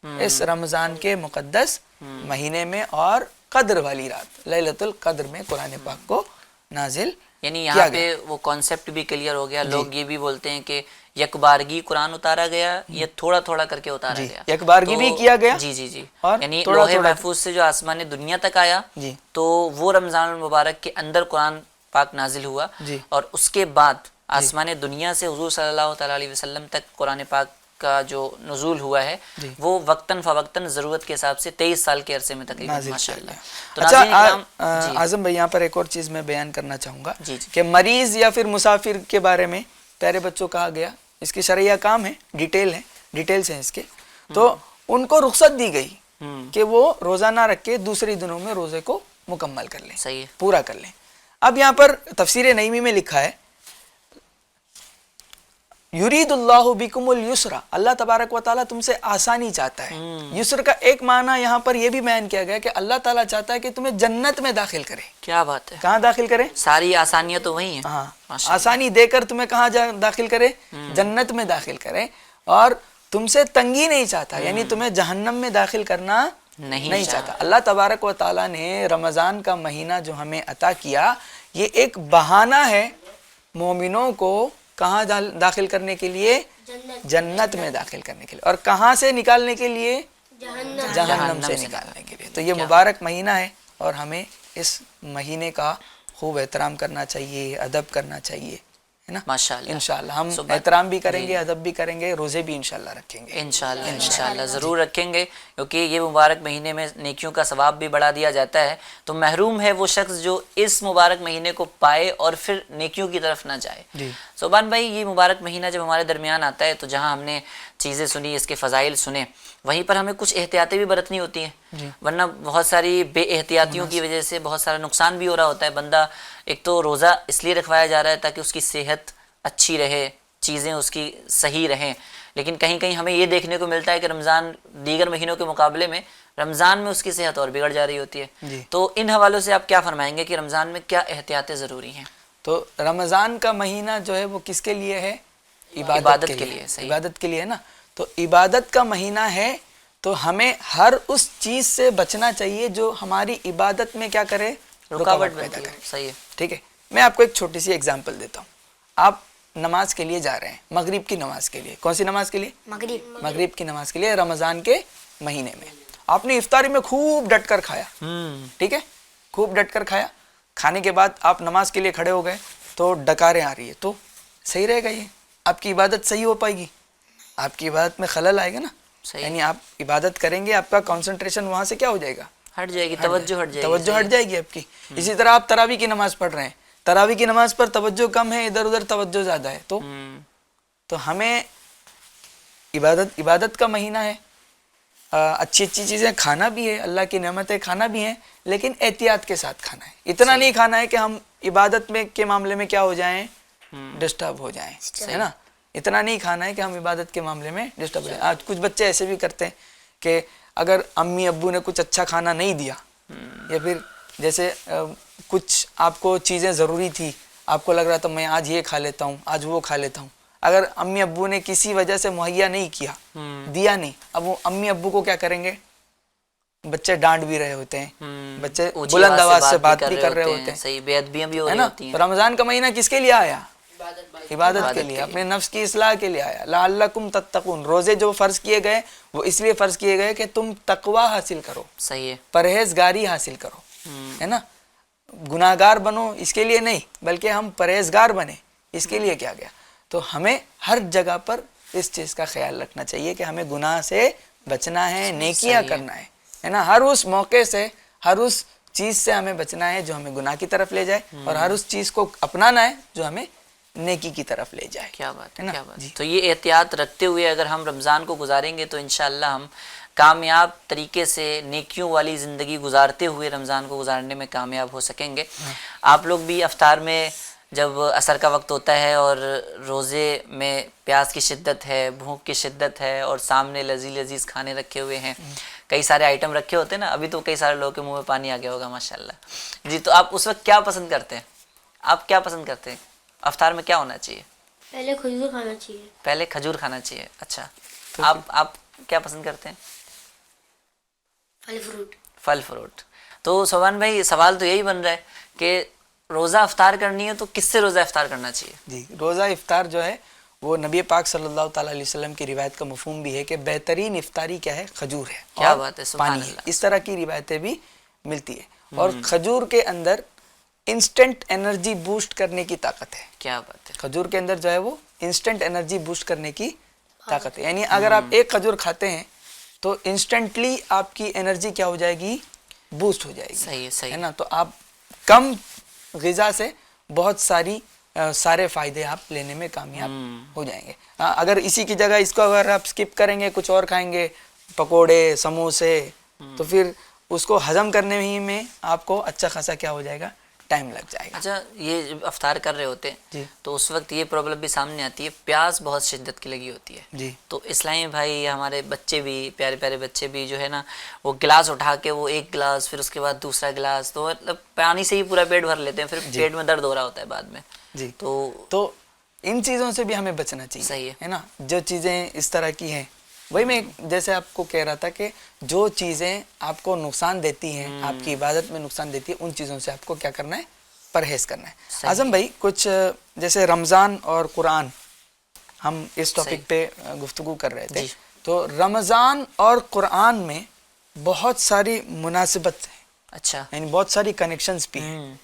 اس رمضان کے مقدس مہینے میں, اور قدر والی رات ليلۃ القدر میں قرآن پاک کو نازل یعنی کیا یہاں گیا۔ پہ وہ کانسیپٹ بھی کلیئر ہو گیا. لوگ یہ بھی بولتے ہیں کہ یک بارگی قرآن اتارا گیا یا تھوڑا تھوڑا کر کے اتارا گیا؟ یک بارگی بھی کیا گیا، جی جی جی. اور یعنی تھوڑا لوح تھوڑا محفوظ سے جو آسمان دنیا تک آیا جی تو وہ رمضان المبارک کے اندر قرآن پاک نازل ہوا، جی اور اس کے بعد آسمان دنیا سے حضور صلی اللہ تعالیٰ علیہ وسلم تک قرآن پاک کا جو نزول ہوا ہے جی وہ وقتاً فوقتاً ضرورت کے حساب سے 23 سال کے عرصے میں تقریباً نازل ماشاء کیا اللہ. گیا۔ تو ناظرین اکرام، اچھا جی اعظم بھائی یہاں پر ایک اور چیز میں بیان کرنا چاہوں گا جی جی کہ مریض یا پھر مسافر کے بارے میں پیارے بچوں کہا گیا، اس کی شرعیہ کام ہے، ڈیٹیلز ہیں اس کے، تو ان کو رخصت دی گئی کہ وہ روزہ نہ رکھ کے دوسرے دنوں میں روزے کو مکمل کر لیں، صحیح ہے. پورا کر لیں. اب یہاں پر تفسیر نعیمی میں لکھا ہے یرید اللہ بکم الیسرا، اللہ تبارک و تعالیٰ تم سے آسانی چاہتا ہے. یسر کا ایک معنی یہاں پر یہ بھی بیان کیا گیا کہ اللہ تعالیٰ چاہتا ہے کہ تمہیں جنت میں داخل کرے. کیا بات ہے، کہاں داخل کرے؟ ساری آسانیاں تو وہی ہیں. ہاں ماشاء اللہ. آسانی دے کر تمہیں کہاں داخل کرے؟ جنت میں داخل کرے. اور تم سے تنگی نہیں چاہتا، یعنی تمہیں جہنم میں داخل کرنا نہیں چاہتا. اللہ تبارک و تعالیٰ نے رمضان کا مہینہ جو ہمیں عطا کیا، یہ ایک بہانہ ہے مومنوں کو کہاں داخل کرنے کے لیے؟ جنت میں داخل کرنے کے لیے. اور کہاں سے نکالنے کے لیے؟ جہنم سے نکالنے کے لیے. تو یہ مبارک مہینہ ہے اور ہمیں اس مہینے کا خوب احترام کرنا چاہیے، ادب کرنا چاہیے، ہے نا؟ ماشاءاللہ. انشاءاللہ ہم احترام بھی کریں گے، ادب بھی کریں گے، روزے بھی انشاءاللہ رکھیں گے. انشاءاللہ ضرور رکھیں گے، کیونکہ یہ مبارک مہینے میں نیکیوں کا ثواب بھی بڑھا دیا جاتا ہے. تو محروم ہے وہ شخص جو اس مبارک مہینے کو پائے اور پھر نیکیوں کی طرف نہ جائے. صوبان بھائی، یہ مبارک مہینہ جب ہمارے درمیان آتا ہے تو جہاں ہم نے چیزیں سنی، اس کے فضائل سنے، وہیں پر ہمیں کچھ احتیاطیں بھی برتنی ہوتی ہیں، ورنہ بہت ساری بے احتیاطیوں کی وجہ سے بہت سارا نقصان بھی ہو رہا ہوتا ہے. بندہ ایک تو روزہ اس لیے رکھوایا جا رہا ہے تاکہ اس کی صحت اچھی رہے، چیزیں اس کی صحیح رہیں، لیکن کہیں کہیں ہمیں یہ دیکھنے کو ملتا ہے کہ رمضان دیگر مہینوں کے مقابلے میں رمضان میں اس کی صحت اور بگڑ جا رہی ہوتی ہے. تو ان حوالوں سے آپ کیا فرمائیں گے کہ رمضان میں کیا احتیاطیں ضروری ہیں؟ تو رمضان کا مہینہ جو ہے وہ کس کے لیے ہے؟ عبادت کے لیے. عبادت کے لیے نا. تو عبادت کا مہینہ ہے تو ہمیں ہر اس چیز سے بچنا چاہیے جو ہماری عبادت میں کیا کرے؟ رکاوٹ پیدا کرے. صحیح ہے. ٹھیک ہے، میں آپ کو ایک چھوٹی سی ایگزامپل دیتا ہوں. آپ نماز کے لیے جا رہے ہیں، مغرب کی نماز کے لیے. کون سی نماز کے لیے؟ مغرب کی نماز کے لیے، رمضان کے مہینے میں. آپ نے افطاری میں خوب ڈٹ کر کھایا، ٹھیک ہے، خوب ڈٹ کر کھایا. کھانے کے بعد آپ نماز کے لیے کھڑے ہو گئے تو ڈکاریں آ رہی ہے، تو صحیح رہے گا؟ یہ آپ کی عبادت صحیح ہو پائے گی؟ آپ کی عبادت میں خلل آئے گا نا. یعنی آپ عبادت کریں گے، آپ کا کانسنٹریشن وہاں سے کیا ہو جائے گا؟ ہٹ جائے گی، توجہ ہٹ جائے گی آپ کی. اسی طرح آپ تراویح کی نماز پڑھ رہے ہیں، تراویح کی نماز پر توجہ کم ہے، ادھر ادھر توجہ زیادہ ہے. تو ہمیں عبادت کا مہینہ ہے، اچھی چیزیں کھانا بھی ہے، اللہ کی نعمتیں کھانا بھی ہیں، لیکن احتیاط کے ساتھ کھانا ہے. اتنا نہیں کھانا ہے کہ ہم عبادت میں کے معاملے میں کیا ہو جائیں؟ ڈسٹرب ہو جائیں، ہے نا. اتنا نہیں کھانا ہے کہ ہم عبادت کے معاملے میں ڈسٹرب ہو جائیں. آج کچھ بچے ایسے بھی کرتے ہیں کہ اگر امی ابو نے کچھ اچھا کھانا نہیں دیا، یا پھر جیسے کچھ آپ کو چیزیں ضروری تھی، آپ کو لگ رہا تھا میں آج یہ کھا لیتا ہوں، آج وہ کھا لیتا ہوں، اگر امی ابو نے کسی وجہ سے مہیا نہیں کیا، دیا نہیں، اب وہ امی ابو کو کیا کریں گے؟ بچے ڈانٹ بھی رہے ہوتے ہیں، بچے بلند آواز سے بات بھی کر رہے ہوتے ہیں، صحیح، بے ادبیاں بھی ہو ہے رہی نا. ہوتی ہیں. رمضان کا مہینہ کس کے لیے آیا؟ عبادت کے لیے، اپنے نفس کی اصلاح کے لیے آیا. لعلکم تتقون، روزے جو فرض کیے گئے وہ اس لیے فرض کیے گئے کہ تم تقوی حاصل کرو، صحیح ہے، پرہیزگاری حاصل کرو، ہے نا. گناہگار بنو اس کے لیے نہیں، بلکہ ہم پرہیزگار بنے اس کے لیے کیا گیا. تو ہمیں ہر جگہ پر اس چیز کا خیال رکھنا چاہیے کہ ہمیں گناہ سے بچنا ہے، نیکیاں کرنا ہے نا. ہر اس موقع سے، ہر اس چیز سے ہمیں بچنا ہے جو ہمیں گناہ کی طرف لے جائے، اور ہر اس چیز کو اپنانا ہے جو ہمیں نیکی کی طرف لے جائے. کیا بات ہے، نا. کیا بات ہے. تو یہ احتیاط رکھتے ہوئے اگر ہم رمضان کو گزاریں گے تو انشاءاللہ ہم کامیاب طریقے سے نیکیوں والی زندگی گزارتے ہوئے رمضان کو گزارنے میں کامیاب ہو سکیں گے. آپ لوگ بھی افطار میں جب عصر کا وقت ہوتا ہے اور روزے میں پیاس کی شدت ہے، بھوک کی شدت ہے، اور سامنے لذیذ کھانے رکھے ہوئے ہیں، کئی سارے آئٹم رکھے ہوتے ہیں نا. ابھی تو کئی سارے لوگوں کے منہ میں پانی آ گیا ہوگا ماشاءاللہ. جی، تو آپ اس وقت کیا پسند کرتے ہیں؟ آپ کیا پسند کرتے ہیں؟ افطار میں کیا ہونا چاہیے؟ پہلے کھجور کھانا چاہیے. پہلے کھجور کھانا چاہیے. اچھا، آپ کیا پسند کرتے ہیں؟ پھل فروٹ. پھل فروٹ. تو سبحان بھائی سوال تو یہی بن رہا ہے کہ روزہ افطار کرنی ہے تو کس سے روزہ افطار کرنا چاہیے؟ جی، روزہ افطار جو ہے وہ نبی پاک صلی اللہ تعالیٰ علیہ وسلم کی روایت کا مفہوم بھی ہے کہ بہترین افطاری کیا ہے؟ کھجور ہے، کیا اور بات ہے، سبحان پانی ہے۔ اللہ۔ اس طرح کی روایتیں بھی ملتی ہے، اور کھجور کے اندر انسٹنٹ انرجی بوسٹ کرنے کی طاقت ہے۔ کیا بات ہے، کھجور کے اندر جو ہے وہ انسٹنٹ انرجی بوسٹ کرنے کی طاقت ہے، یعنی اگر آپ ایک کھجور کھاتے ہیں تو انسٹنٹلی آپ کی انرجی کیا ہو جائے گی؟ بوسٹ ہو جائے گی، صحیح ہے، صحیح ہے نا؟ تو آپ کم غذا سے بہت سارے فائدے آپ لینے میں کامیاب ہو جائیں گے۔ اگر اسی کی جگہ اس کو اگر آپ سکپ کریں گے، کچھ اور کھائیں گے، پکوڑے، سموسے، تو پھر اس کو ہضم کرنے ہی میں آپ کو اچھا خاصا کیا ہو جائے گا؟ ٹائم لگ جائے گا۔ اچھا یہ جب افطار کر رہے ہوتے ہیں جی تو اس وقت یہ پرابلم بھی سامنے آتی ہے، پیاس بہت شدت کی لگی ہوتی ہے، جی تو اسلامی بھائی ہمارے بچے بھی، پیارے پیارے بچے بھی جو ہے نا، وہ گلاس اٹھا کے وہ ایک گلاس، پھر اس کے بعد دوسرا گلاس، تو مطلب پانی سے ہی پورا پیٹ بھر لیتے ہیں، پھر پیٹ میں درد ہو رہا ہوتا ہے بعد میں۔ جی، تو تو ان چیزوں سے بھی ہمیں بچنا صحیح چاہیے، ہے۔ ہے نا؟ جو چیزیں اس طرح کی ہیں، وہی میں جیسے آپ کو کہہ رہا تھا کہ جو چیزیں آپ کو نقصان دیتی ہیں، آپ کی عبادت میں نقصان دیتی ہے، ان چیزوں سے آپ کو کیا کرنا ہے؟ پرہیز کرنا ہے۔ اعظم بھائی کچھ جیسے رمضان اور قرآن، ہم اس ٹاپک پہ گفتگو کر رہے تھے، تو رمضان اور قرآن میں بہت ساری مناسبت ہے، اچھا، یعنی بہت ساری کنیکشنز بھی ہیں،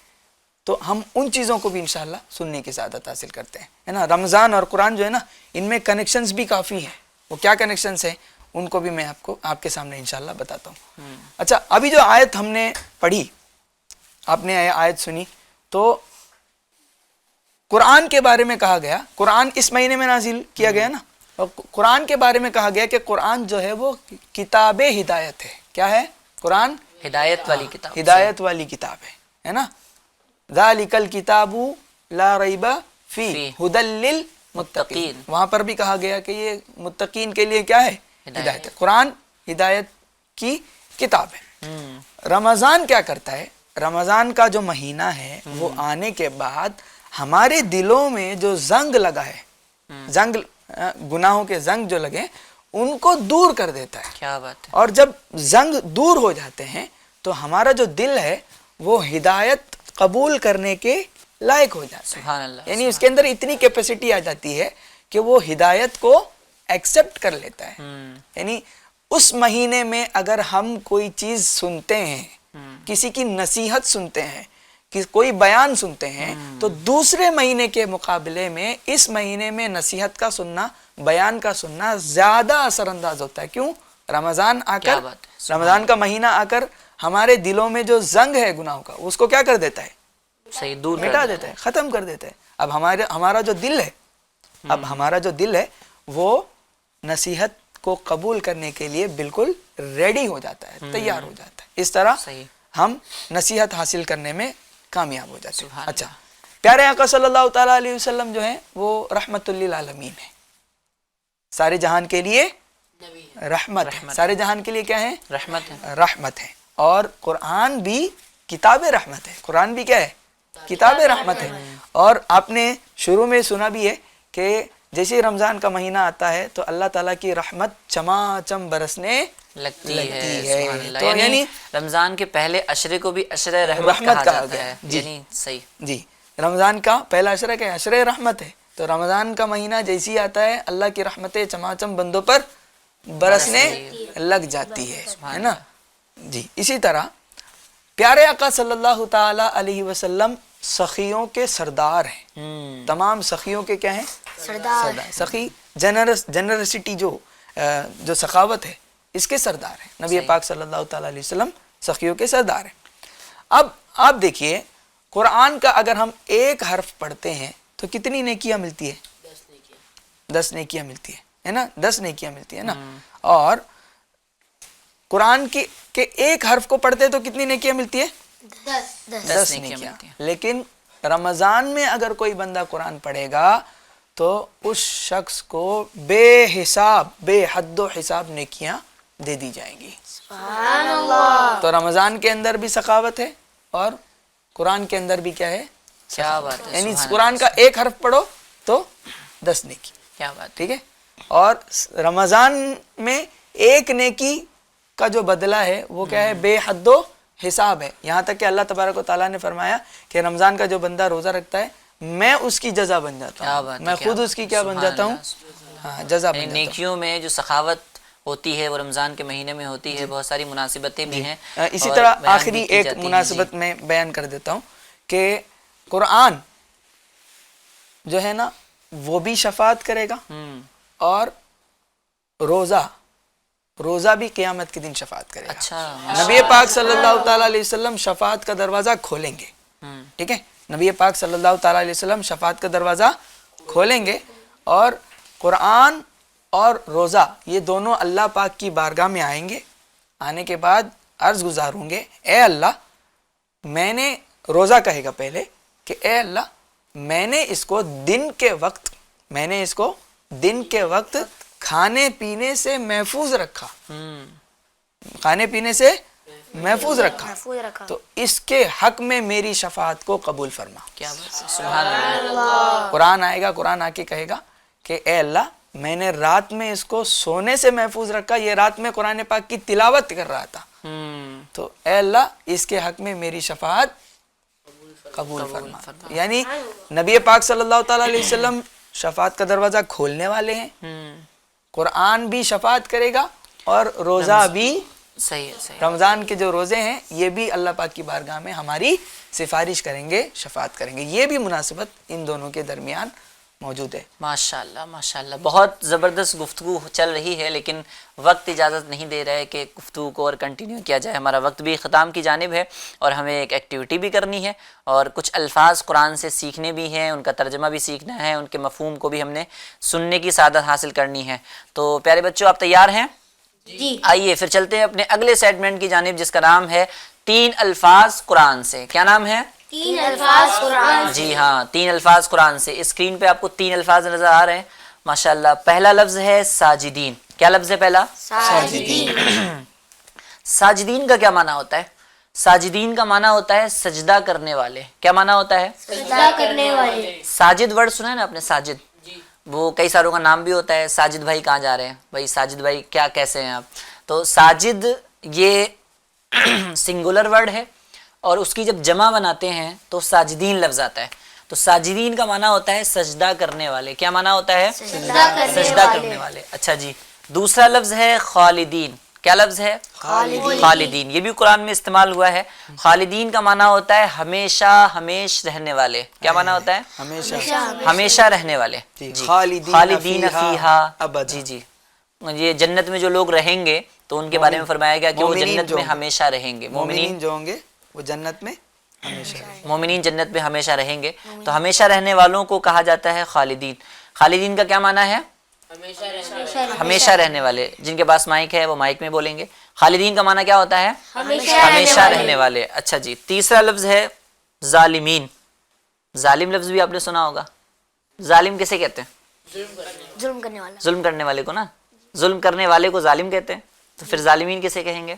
تو ہم ان چیزوں کو بھی انشاءاللہ سننے کی سعادت حاصل کرتے ہیں، ہے نا؟ رمضان اور قرآن جو ہے نا، ان میں کنیکشنز بھی کافی ہیں۔ وہ کیا کنیکشنز ہیں ان کو بھی میں آپ کے سامنے انشاءاللہ بتاتا ہوں۔ اچھا، ابھی جو آیت ہم نے پڑھی، آپ نے آیت سنی، تو قرآن کے بارے میں کہا گیا، قرآن اس مہینے میں نازل کیا گیا نا، اور قرآن کے بارے میں کہا گیا کہ قرآن جو ہے وہ کتاب ہدایت ہے۔ کیا ہے؟ قرآن ہدایت والی کتاب، ہدایت والی کتاب ہے نا؟ ذالک الکتاب لا ریب فیہ ھدی للمتقین، وہاں پر بھی کہا گیا کہ یہ متقین کے لیے کیا ہے؟ ہدایت ہے۔ قرآن ہدایت کی کتاب ہے۔ رمضان کیا کرتا ہے؟ رمضان کا جو مہینہ ہے وہ آنے کے بعد ہمارے دلوں میں جو زنگ لگا ہے، زنگ، گناہوں کے زنگ جو لگے، ان کو دور کر دیتا ہے۔ کیا بات ہے، اور جب زنگ دور ہو جاتے ہیں تو ہمارا جو دل ہے وہ ہدایت قبول کرنے کے لائق ہو جاتا ہے، سبحان اللہ، یعنی اس کے اندر اتنی کیپیسٹی آ جاتی ہے کہ وہ ہدایت کو ایکسپٹ کر لیتا ہے۔ یعنی اس مہینے میں اگر ہم کوئی چیز سنتے ہیں، کسی کی نصیحت سنتے ہیں، کوئی بیان سنتے ہیں، تو دوسرے مہینے کے مقابلے میں اس مہینے میں نصیحت کا سننا، بیان کا سننا زیادہ اثر انداز ہوتا ہے۔ کیوں؟ رمضان آ کر، رمضان کا مہینہ آ کر ہمارے دلوں میں جو زنگ ہے گناہوں کا، اس کو کیا کر دیتا ہے؟ صحیح، دور مٹا دیتا ہے، ختم کر دیتا ہے۔ اب ہمارا جو دل ہے، ہمارا جو دل ہے وہ نصیحت کو قبول کرنے کے لیے بالکل ریڈی ہو جاتا ہے، تیار ہو جاتا ہے۔ اس طرح ہم نصیحت حاصل کرنے میں کامیاب ہو جاتے ہیں۔ اچھا، پیارے آقا صلی اللہ تعالیٰ علیہ وسلم جو ہیں وہ رحمت للعالمین ہیں، سارے جہان کے لیے رحمت ہے۔ سارے جہان کے لیے کیا ہے؟ رحمت ہے، رحمت ہے۔ اور قرآن بھی کتاب رحمت ہے۔ قرآن بھی کیا ہے؟ کتاب رحمت ہے۔ اور آپ نے شروع میں سنا بھی ہے کہ جیسے رمضان کا مہینہ آتا ہے تو اللہ تعالیٰ کی رحمت چماچم برسنے لگتی ہے۔ سبحان اللہ، تو یعنی رمضان کے پہلے عشرے کو بھی عشرہ رحمت کہا جاتا ہے، یعنی صحیح، جی، رمضان کا پہلا عشرہ کیا ہے؟ عشرہ رحمت ہے۔ تو رمضان کا مہینہ جیسے ہی آتا ہے اللہ کی رحمتیں چماچم بندوں پر برسنے لگ جاتی ہے نا؟ جی، اسی طرح پیارے آقا صلی اللہ تعالی علیہ وسلم سخیوں کے سردار ہیں۔ تمام سخیوں کے کیا ہیں؟ سردار۔ سخی جنرسٹی، جو سخاوت ہے، اس کے سردار ہیں۔ نبی پاک صلی اللہ تعالی علیہ وسلم سخیوں کے سردار ہیں۔ اب آپ دیکھیے، قرآن کا اگر ہم ایک حرف پڑھتے ہیں تو کتنی نیکیاں ملتی ہے؟ 10 نیکیاں ملتی ہے نا؟ 10 نیکیاں ملتی ہے نا؟ اور قرآن کے ایک حرف کو پڑھتے تو کتنی نیکیاں ملتی ہے؟ 10 نیکیاں۔ لیکن رمضان میں اگر کوئی بندہ قرآن پڑھے گا تو اس شخص کو بے حساب، بے حد و حساب نیکیاں دے دی جائیں گی۔ سبحان اللہ۔ تو رمضان کے اندر بھی سخاوت ہے اور قرآن کے اندر بھی کیا ہے؟ کیا بات ہے، یعنی قرآن کا ایک حرف پڑھو تو 10 نیکی۔ کیا بات، ٹھیک ہے؟ اور رمضان میں ایک نیکی کا جو بدلہ ہے وہ کیا ہے؟ بے حد و حساب ہے. یہاں تک کہ اللہ تبارک و تعالیٰ نے فرمایا کہ رمضان کا جو بندہ روزہ رکھتا ہے میں اس کی جزا بن جاتا ہوں, میں خود اس کی کیا بن جاتا ہوں, ہاں جزا بن جاتا ہوں. نیکیوں میں جو سخاوت ہوتی ہے وہ رمضان کے مہینے میں ہوتی ہے. بہت ساری مناسبتیں بھی ہیں. اسی اور طرح بیان بھی آخری کی ایک جاتی ہیں. مناسبت میں بیان کر دیتا ہوں کہ قرآن جو ہے نا وہ بھی شفاعت کرے گا, اور روزہ بھی قیامت کے دن شفاعت کرے گا. اچھا نبی پاک صلی اللہ تعالیٰ علیہ وسلم شفاعت کا دروازہ کھولیں گے. ٹھیک ہے, نبی پاک صلی اللہ تعالیٰ علیہ وسلم شفاعت کا دروازہ کھولیں گے, اور قرآن اور روزہ یہ دونوں اللہ پاک کی بارگاہ میں آئیں گے. آنے کے بعد عرض گزار ہوں گے, اے اللہ میں نے, روزہ کہے گا پہلے کہ اے اللہ میں نے اس کو دن کے وقت کھانے پینے سے محفوظ رکھا, کھانے پینے سے محفوظ رکھا, تو اس کے حق میں میری شفاعت کو قبول فرما. کیا بات ہے, سبحان اللہ. قرآن آئے گا, قرآن آ کے کہے گا کہ اے اللہ میں نے رات میں اس کو سونے سے محفوظ رکھا, یہ رات میں قرآن پاک کی تلاوت کر رہا تھا, تو اے اللہ اس کے حق میں میری شفاعت قبول فرما. یعنی نبی پاک صلی اللہ تعالیٰ علیہ وسلم شفاعت کا دروازہ کھولنے والے ہیں, قرآن بھی شفاعت کرے گا, اور روزہ بھی, صحیح ہے, صحیح. رمضان کے جو روزے ہیں یہ بھی اللہ پاک کی بارگاہ میں ہماری سفارش کریں گے, شفاعت کریں گے. یہ بھی مناسبت ان دونوں کے درمیان موجود ہے. ماشاءاللہ ماشاءاللہ, بہت زبردست گفتگو چل رہی ہے, لیکن وقت اجازت نہیں دے رہا ہے کہ گفتگو کو اور کنٹینیو کیا جائے. ہمارا وقت بھی اختتام کی جانب ہے, اور ہمیں ایک ایکٹیویٹی بھی کرنی ہے, اور کچھ الفاظ قرآن سے سیکھنے بھی ہیں, ان کا ترجمہ بھی سیکھنا ہے, ان کے مفہوم کو بھی ہم نے سننے کی سعادت حاصل کرنی ہے. تو پیارے بچوں آپ تیار ہیں؟ جی. آئیے پھر چلتے ہیں اپنے اگلے سیگمنٹ کی جانب, جس کا نام ہے 3 الفاظ قرآن سے. کیا نام ہے؟ 3 الفاظ قرآن. جی ہاں, 3 الفاظ قرآن سے. اسکرین پہ آپ کو 3 الفاظ نظر آ رہے ہیں ماشاءاللہ. پہلا لفظ ہے ساجدین. کیا لفظ ہے پہلا؟ ساجدین. ساجدین کا کیا معنی ہوتا ہے؟ ساجدین کا معنی ہوتا ہے سجدہ کرنے والے. کیا معنی ہوتا ہے؟ سجدہ کرنے والے. ساجد ورڈ سنا ہے نا آپ نے, ساجد, وہ کئی ساروں کا نام بھی ہوتا ہے. ساجد بھائی کہاں جا رہے ہیں بھائی, ساجد بھائی کیا کیسے ہیں آپ؟ تو ساجد یہ سنگولر ورڈ ہے, اور اس کی جب جمع بناتے ہیں تو ساجدین لفظ آتا ہے. تو ساجدین کا معنی ہوتا ہے سجدہ کرنے والے. کیا معنی ہوتا ہے؟ سجدہ کرنے والے. اچھا جی, دوسرا لفظ ہے خالدین. کیا لفظ ہے؟ خالدین. یہ بھی قرآن میں استعمال ہوا ہے. خالدین کا معنی ہوتا ہے ہمیشہ ہمیش رہنے والے. کیا معنی ہوتا ہے؟ ہمیشہ رہنے والے. جی, خالدین فیہا ابدا. جی جی, یہ جنت میں جو لوگ رہیں گے تو ان کے بارے میں فرمایا گیا کہ وہ جنت میں ہمیشہ رہیں گے. مومنین جو ہوں گے وہ جنت میں ہمیشہ رہیں گے. مومنین جنت میں ہمیشہ رہیں گے, تو ہمیشہ رہنے والوں کو کہا جاتا ہے خالدین. خالدین کا کیا معنی ہے؟ ہمیشہ رہنے والے. جن کے پاس مائک ہے وہ مائک میں بولیں گے. خالدین کا معنی کیا ہوتا ہے؟ ہمیشہ رہنے والے. اچھا جی, تیسرا لفظ ہے ظالمین. ظالم لفظ بھی آپ نے سنا ہوگا. ظالم کسے کہتے ہیں؟ ظلم کرنے والا. ظلم کرنے والے کو نا, ظلم کرنے والے کو ظالم کہتے ہیں. تو پھر ظالمین کسے کہیں گے؟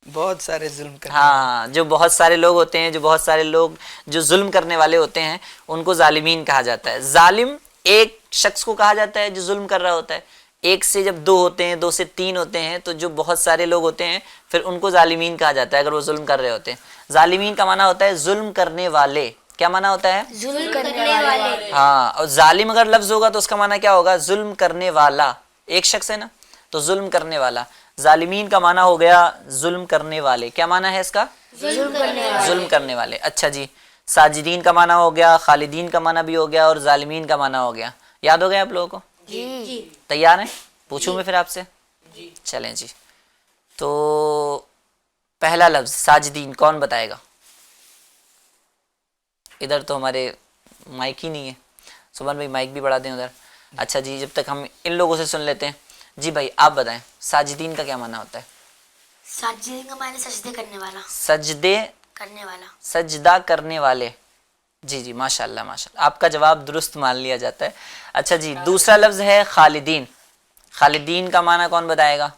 بہت سارے ظلم کرنے ہاں, جو بہت سارے لوگ ہوتے ہیں, جو بہت سارے لوگ جو ظلم کرنے والے ہوتے ہیں ان کو ظالمین کہا جاتا ہے. ظالم ایک شخص کو کہا جاتا ہے جو ظلم کر رہا ہوتا ہے. ایک سے جب 2 ہوتے ہیں, 2 سے 3 ہوتے ہیں, تو جو بہت سارے لوگ ہوتے ہیں پھر ان کو ظالمین کہا جاتا ہے اگر وہ ظلم کر رہے ہوتے ہیں. ظالمین کا معنی ہوتا ہے ظلم کرنے والے. کیا معنی ہوتا ہے؟ ظلم کرنے والے. ہاں, اور ظالم اگر لفظ ہوگا تو اس کا معنی کیا ہوگا؟ ظلم کرنے والا. ایک شخص ہے نا, تو ظلم کرنے والا. ظالمین کا معنی ہو گیا ظلم کرنے والے. کیا معنی ہے اس کا؟ ظلم کرنے والے. اچھا جی, ساجدین کا معنی ہو گیا, خالدین کا معنی بھی ہو گیا, اور ظالمین کا معنی ہو گیا. یاد ہو گیا آپ لوگوں کو؟ جی. تیار ہیں؟ پوچھوں میں پھر آپ سے؟ چلیں جی. تو پہلا لفظ ساجدین کون بتائے گا؟ ادھر تو ہمارے مائک ہی نہیں ہے. سبحان بھائی مائک بھی بڑھا دیں ادھر. اچھا جی, جب تک ہم ان لوگوں سے سن لیتے ہیں. جی بھائی آپ بتائیں, ساجدین کا کیا معنی ہوتا ہے؟ ساجدین کا معنی سجدے کرنے والا. سجدے کرنے والا. سجدہ کرنے والے. جی جی, ماشاءاللہ ماشاءاللہ, آپ کا جواب درست مان لیا جاتا ہے. اچھا جی, دوسرا لفظ ہے خالدین. خالدین کا معنی کون بتائے گا؟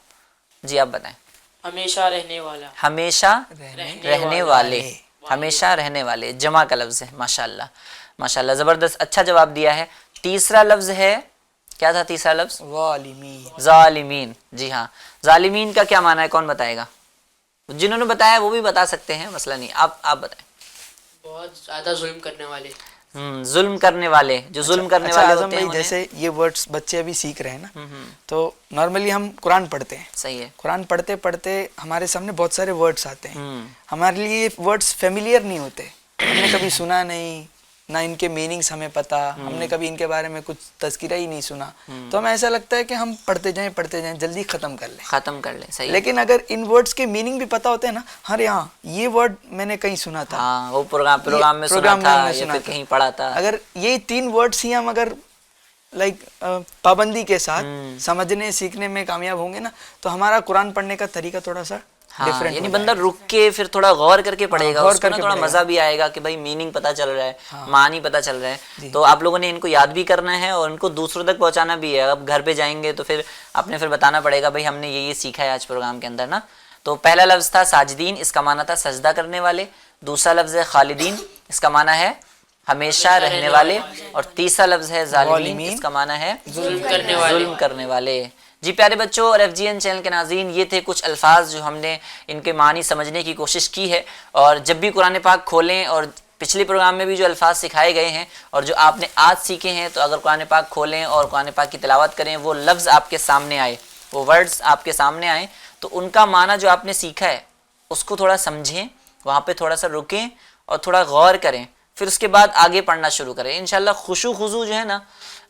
جی آپ بتائیں. ہمیشہ رہنے والا. ہمیشہ رہنے والے. ہمیشہ رہنے والے جمع کا لفظ ہے. ماشاءاللہ ماشاءاللہ, زبردست, اچھا جواب دیا ہے. تیسرا لفظ ہے, کیا تھا تیسرا لفظ؟ ظالمین. ظالمین. جی ہاں, ظالمین کا کیا معنی ہے کون بتائے گا؟ جنہوں نے بتایا وہ بھی بتا سکتے ہیں، مسئلہ نہیں، آپ بتائیں۔ بہت زیادہ ظلم کرنے والے۔ ظلم کرنے والے، جو ظلم کرنے اچھا والے اعظم ہوتے ہیں بھائی، جیسے یہ ورڈز بچے ابھی سیکھ رہے ہیں نا، تو نارملی ہم قرآن پڑھتے ہیں، صحیح ہے، قرآن پڑھتے پڑھتے ہمارے سامنے بہت سارے ورڈز آتے ہیں، ہمارے لیے یہ ورڈز فیملیئر نہیں ہوتے، ہم نے کبھی سنا نہیں، نہ ان کے میننگز ہمیں پتہ، ہم نے کبھی ان کے بارے میں کچھ تذکرہ ہی نہیں سنا، تو ہمیں ایسا لگتا ہے کہ ہم پڑھتے جائیں جلدی ختم کر لیں، صحیح ہے۔ لیکن اگر ان ورڈز کے میننگ بھی پتہ ہوتے ہیں نا، ہاں ہاں یہ ورڈ میں نے کہیں سنا تھا، ہاں وہ پروگرام میں سنا تھا یا پھر کہیں پڑھا تھا، اگر یہ 3 ورڈز ہی ہم اگر لائک پابندی کے ساتھ سمجھنے سیکھنے میں کامیاب ہوں گے نا، تو ہمارا قرآن پڑھنے کا طریقہ تھوڑا سا ڈفرینٹ، یعنی بندہ رک کے پھر تھوڑا غور کر کے پڑھے گا، اس کو نا تھوڑا مزہ بھی آئے گا کہ بھائی میننگ پتہ چل رہا ہے، معنی پتہ چل رہا ہے۔ تو آپ لوگوں نے ان کو یاد بھی کرنا ہے اور ان کو دوسروں تک پہنچانا بھی ہے۔ اب گھر پہ جائیں گے تو پھر آپ نے پھر بتانا پڑے گا بھائی ہم نے یہ سیکھا ہے آج پروگرام کے اندر نا۔ تو پہلا لفظ تھا ساجدین، اس کا معنی تھا سجدہ کرنے والے۔ دوسرا لفظ ہے خالدین، اس کا معنی ہے ہمیشہ رہنے والے۔ اور تیسرا لفظ ہے ظالمین، اس کا معنی ہے ظلم کرنے والے۔ جی پیارے بچوں اور ایف جی این چینل کے ناظرین، یہ تھے کچھ الفاظ جو ہم نے ان کے معنی سمجھنے کی کوشش کی ہے، اور جب بھی قرآن پاک کھولیں، اور پچھلے پروگرام میں بھی جو الفاظ سکھائے گئے ہیں اور جو آپ نے آج سیکھے ہیں، تو اگر قرآن پاک کھولیں اور قرآن پاک کی تلاوت کریں، وہ لفظ آپ کے سامنے آئے، وہ ورڈز آپ کے سامنے آئیں، تو ان کا معنی جو آپ نے سیکھا ہے اس کو تھوڑا سمجھیں، وہاں پہ تھوڑا سا رکیں اور تھوڑا غور کریں، پھر اس کے بعد آگے پڑھنا شروع کریں۔ انشاءاللہ خشوع خضوع جو ہے نا،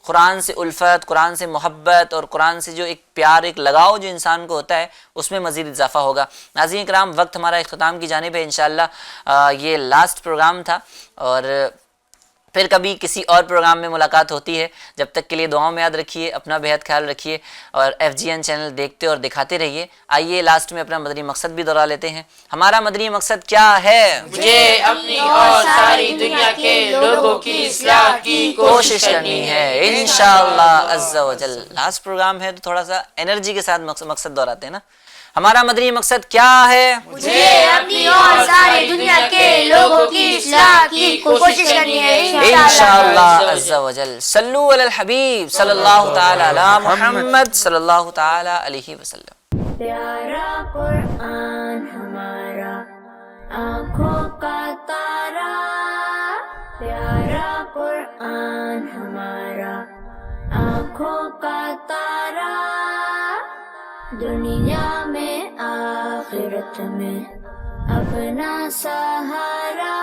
قرآن سے الفت، قرآن سے محبت اور قرآن سے جو ایک پیار، ایک لگاؤ جو انسان کو ہوتا ہے، اس میں مزید اضافہ ہوگا۔ ناظرین کرام، وقت ہمارا اختتام کی جانب ہے، انشاءاللہ یہ لاسٹ پروگرام تھا، اور پھر کبھی کسی اور پروگرام میں ملاقات ہوتی ہے۔ جب تک کے لیے دعاؤں میں یاد رکھیے، اپنا بہت خیال رکھیے، اور ایف جی این چینل دیکھتے اور دکھاتے رہیے۔ آئیے لاسٹ میں اپنا مدنی مقصد بھی دہرا لیتے ہیں۔ ہمارا مدنی مقصد کیا ہے؟ مجھے اپنی اور ساری دنیا کے لوگوں کی اصلاح کی کوشش کرنی ہے انشاءاللہ عز و جل۔ لاسٹ پروگرام ہے تو تھوڑا سا انرجی کے ساتھ مقصد دہراتے ہیں نا۔ ہمارا مدنی مقصد کیا ہے؟ مجھے اپنی اور ساری دنیا کے لوگوں کی اصلاح کی کوشش کرنی ہے انشاءاللہ عز و جل۔ صلو علی الحبیب صلی اللہ تعالی علی محمد صلی اللہ تعالی علیہ وسلم۔ پیارا قرآن ہمارا آنکھوں کا تارا، پیارا قرآن ہمارا آنکھوں کا تارا، دنیا میں آخرت میں اپنا سہارا۔